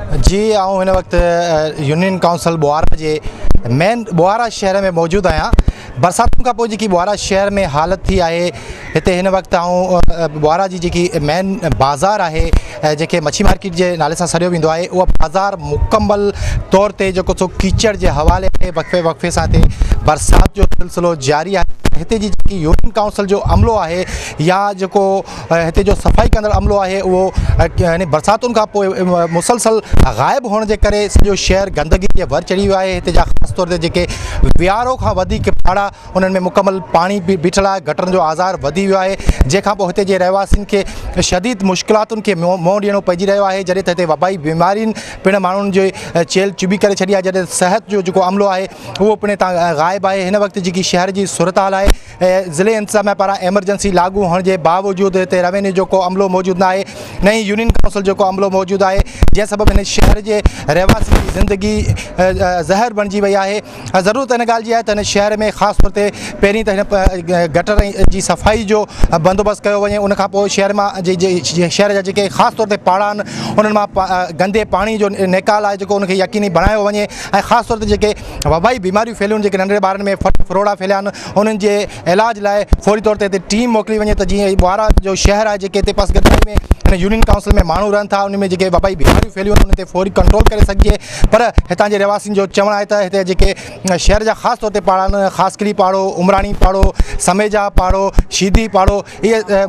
जी आऊं हिन वक़्तु यूनियन काउंसिल बोहारा जे मेन बोहारा शहर में मौजूद आहियां। बरसातुनि खां पोइ जेकी बोहारा शहर में हालत थी आहे, हिते हिन वक़्तु आऊं बोहारा जी जेकी मेन बाज़ार आहे जेके मच्छी मार्केट जे नाले सां सॾियो वेंदो आहे, उहा बाज़ार मुकम्मल तौर ते जेको सो कीचड़ जे हवाले आहे। वक़्फ़े वक़्फ़े सां हिते बरसात जो सिलसिलो जारी आहे। हिते जी जेकी यूनियन काउंसिल जो अमलो आहे या जेको हिते जो सफ़ाई कंदड़ अमलो आहे, उहो यानी बरसातुनि खां पोइ मुसलसल ग़ाइबु हुअण जे करे सॼो शहर गंदगी जे भर चढ़ी वियो आहे। हिते जा ख़ासि तौर ते जेके विहारो खां वधीक पाड़ा उन्हनि में मुकमल पाणी बि बीठल आहे, गटरनि जो आज़ार वधी वियो आहे, जंहिंखां पोइ हिते जे रहवासियुनि खे शदीद मुश्किलातुनि खे मुंहुं ॾियणो पइजी रहियो आहे। जॾहिं त हिते वबाई बीमारियुनि पिणु माण्हुनि जे चेल चुभी करे छॾी आहे, जॾहिं सिहत जो जेको अमलो आहे उहो पिणु हितां ग़ाइबु आहे। हिन वक़्तु जेकी शहर जी सूरत हाल आहे, ज़िले इंतज़ामिया पारां एमरजेंसी लागू हुअण जे बावजूदि हिते रेवेन्यू जेको अमलो मौजूदु न आहे, न ई यूनियन काउंसिल जेको अमलो मौजूदु आहे, जंहिं सबबु हिन शहर जे रहवासियुनि जी ज़िंदगी ज़हर बणिजी वई आहे। ज़रूरत हिन ॻाल्हि जी आहे त हिन शहर में ख़ासि तौर ते पहिरीं त हिन गटर जी सफ़ाई जो बंदोबस्तु कयो वञे। उनखां पोइ शहर मां शहर जा जेके ख़ासि तौर ते पाड़ा आहिनि उन्हनि मां गंदे पाणी जो निकाल आहे जेको उनखे यकीनी बणायो वञे। ऐं ख़ासि तौर ते जेके वबाई बीमारियूं फैलियूं आहिनि, जेके नंढड़े ॿारनि में फरोड़ा फैलिया आहिनि, उन्हनि जे इलाज लाइ फौरी तौर ते हिते टीम मोकिली वञे, त जीअं बोहारा जो शहर आहे जेके हिते पास गॾाई में हिन यूनियन काउंसिल में माण्हू रहनि था, उन में जेके वबाई बीमारियूं फैलियूं आहिनि उन ते फौरी कंट्रोल करे सघिजे। पर हितां जे रहवासियुनि जो चवणु आहे त हिते जेके शहर जा ख़ासि तौर ते पाड़ा आहिनि, ख़ासकरी पाड़ो, उमराणी पाड़ो, समेजा पाड़ो, शीदी पाड़ो, इहे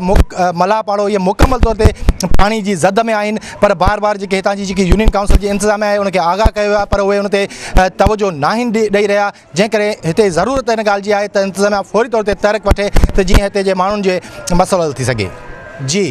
मला पाड़ो, इहे मुकमल तौर ते पाणी जी ज़द में आहिनि। पर बार बार जेके हितां जी जेकी यूनियन काउंसिल जी इंतज़ामिया आहे उनखे आगाह कयो आहे, पर उहे उन ते तवजो नाहिनि ॾेई रहिया, जंहिं करे हिते ज़रूरत हिन ॻाल्हि जी आहे त इंतज़ामिया फौरी तौर ते तहरीक वठे त जीअं हिते जे माण्हुनि जे मसइलो हल थी सघे। जी।